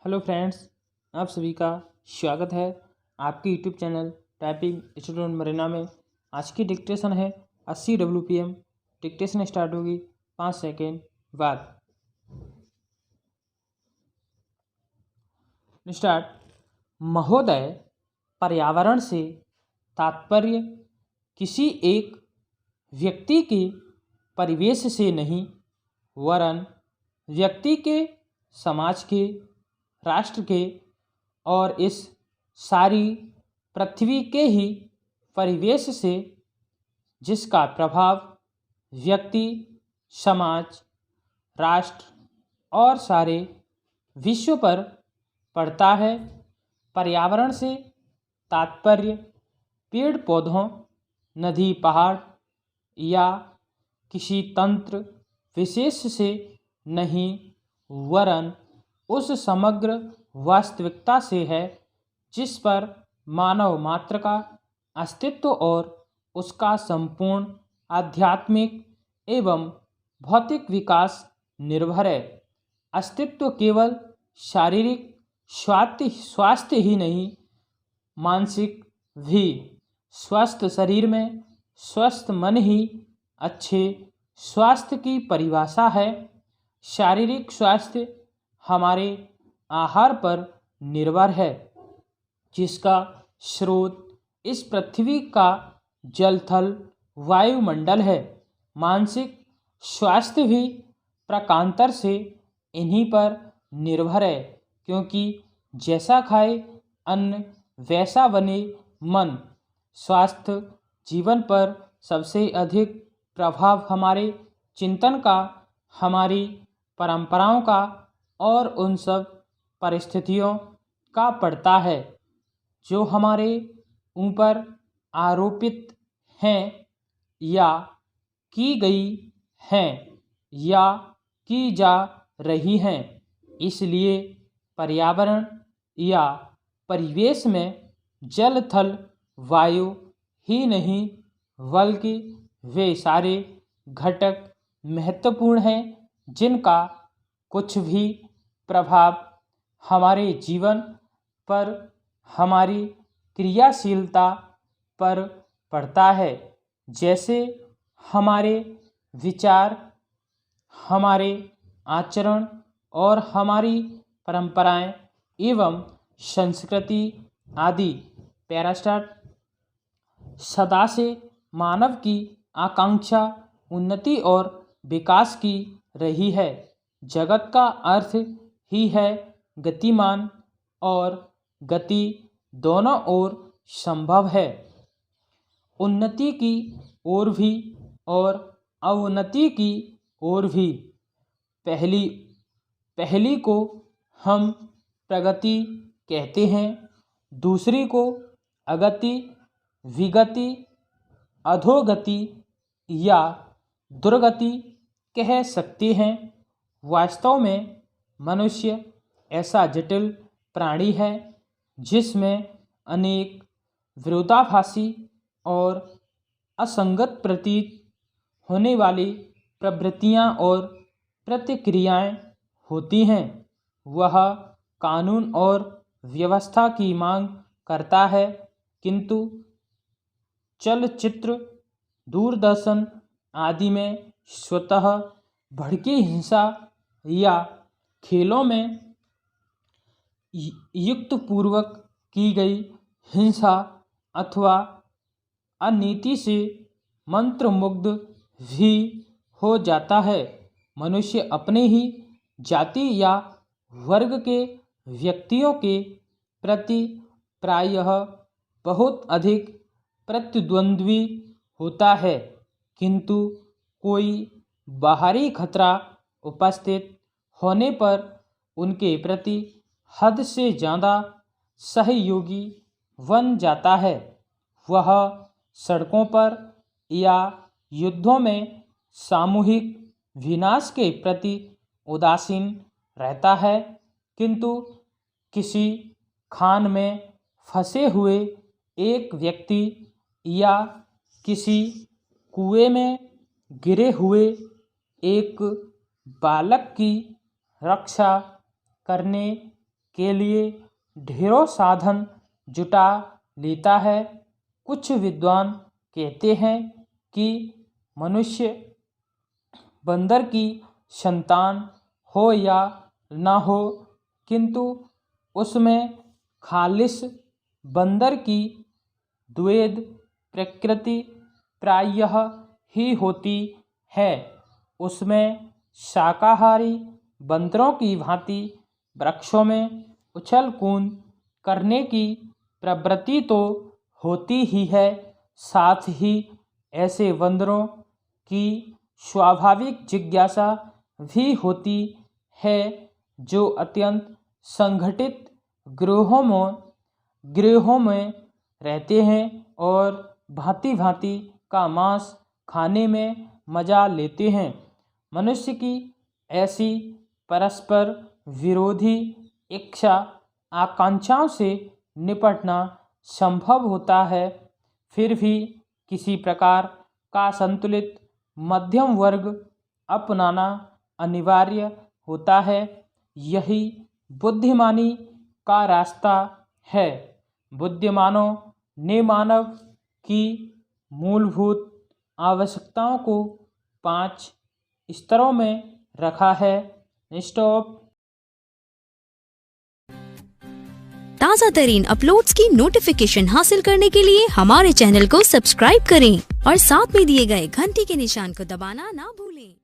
Hello friends, आप सभी का स्वागत है आपके YouTube channel typing student Marina में। आज की डिक्टेशन है 80 WPM। डिक्टेशन स्टार्ट होगी 5 सेकेंड बाद। स्टार्ट। महोदय, पर्यावरण से तात्पर्य किसी एक व्यक्ति के परिवेश से नहीं वरन व्यक्ति के, समाज के, राष्ट्र के और इस सारी पृथ्वी के ही परिवेश से, जिसका प्रभाव व्यक्ति, समाज, राष्ट्र और सारे विश्व पर पड़ता है। पर्यावरण से तात्पर्य पेड़ पौधों, नदी पहाड़ या किसी तंत्र विशेष से नहीं वरन उस समग्र वास्तविकता से है जिस पर मानव मात्र का अस्तित्व और उसका संपूर्ण आध्यात्मिक एवं भौतिक विकास निर्भर है। अस्तित्व केवल शारीरिक स्वास्थ्य ही नहीं, मानसिक भी। स्वस्थ शरीर में स्वस्थ मन ही अच्छे स्वास्थ्य की परिभाषा है। शारीरिक स्वास्थ्य हमारे आहार पर निर्भर है, जिसका स्रोत इस पृथ्वी का जल थल वायुमंडल है। मानसिक स्वास्थ्य भी प्रकांतर से इन्हीं पर निर्भर है, क्योंकि जैसा खाए अन्न वैसा बने मन। स्वास्थ्य जीवन पर सबसे अधिक प्रभाव हमारे चिंतन का, हमारी परंपराओं का और उन सब परिस्थितियों का पड़ता है जो हमारे ऊपर आरोपित हैं या की गई हैं या की जा रही हैं। इसलिए पर्यावरण या परिवेश में जल थल वायु ही नहीं बल्कि वे सारे घटक महत्वपूर्ण हैं जिनका कुछ भी प्रभाव हमारे जीवन पर, हमारी क्रियाशीलता पर पड़ता है। जैसे हमारे विचार, हमारे आचरण और हमारी परंपराएं एवं संस्कृति आदि। पैरास्टार्ट। सदा से मानव की आकांक्षा उन्नति और विकास की रही है। जगत का अर्थ ही है गतिमान, और गति दोनों ओर संभव है, उन्नति की ओर भी और अवनति की ओर भी। पहली को हम प्रगति कहते हैं, दूसरी को अगति, विगति, अधोगति या दुर्गति कह सकते हैं। वास्तव में मनुष्य ऐसा जटिल प्राणी है जिसमें अनेक विरोधाभासी और असंगत प्रतीत होने वाली प्रवृत्तियां और प्रतिक्रियाएं होती हैं। वह कानून और व्यवस्था की मांग करता है, किंतु चलचित्र, दूरदर्शन आदि में स्वतः भड़की हिंसा या खेलों में युक्तपूर्वक की गई हिंसा अथवा अनीति से मंत्रमुग्ध भी हो जाता है। मनुष्य अपने ही जाति या वर्ग के व्यक्तियों के प्रति प्रायः बहुत अधिक प्रतिद्वंद्वी होता है, किंतु कोई बाहरी खतरा उपस्थित होने पर उनके प्रति हद से ज़्यादा सहयोगी बन जाता है। वह सड़कों पर या युद्धों में सामूहिक विनाश के प्रति उदासीन रहता है, किंतु किसी खान में फंसे हुए एक व्यक्ति या किसी कुएं में गिरे हुए एक बालक की रक्षा करने के लिए ढेरों साधन जुटा लेता है। कुछ विद्वान कहते हैं कि मनुष्य बंदर की संतान हो या ना हो, किंतु उसमें खालिस बंदर की द्वैध प्रकृति प्रायः ही होती है। उसमें शाकाहारी बंदरों की भांति वृक्षों में उछल कूद करने की प्रवृत्ति तो होती ही है, साथ ही ऐसे बंदरों की स्वाभाविक जिज्ञासा भी होती है जो अत्यंत संगठित गृहों में रहते हैं और भांति भांति का मांस खाने में मजा लेते हैं। मनुष्य की ऐसी परस्पर विरोधी इच्छा आकांक्षाओं से निपटना संभव होता है, फिर भी किसी प्रकार का संतुलित मध्यम वर्ग अपनाना अनिवार्य होता है। यही बुद्धिमानी का रास्ता है। बुद्धिमानों ने मानव की मूलभूत आवश्यकताओं को 5 स्तरों में रखा है। स्टॉप। ताज़ा तरीन अपलोड्स की नोटिफिकेशन हासिल करने के लिए हमारे चैनल को सब्सक्राइब करें और साथ में दिए गए घंटी के निशान को दबाना ना भूलें।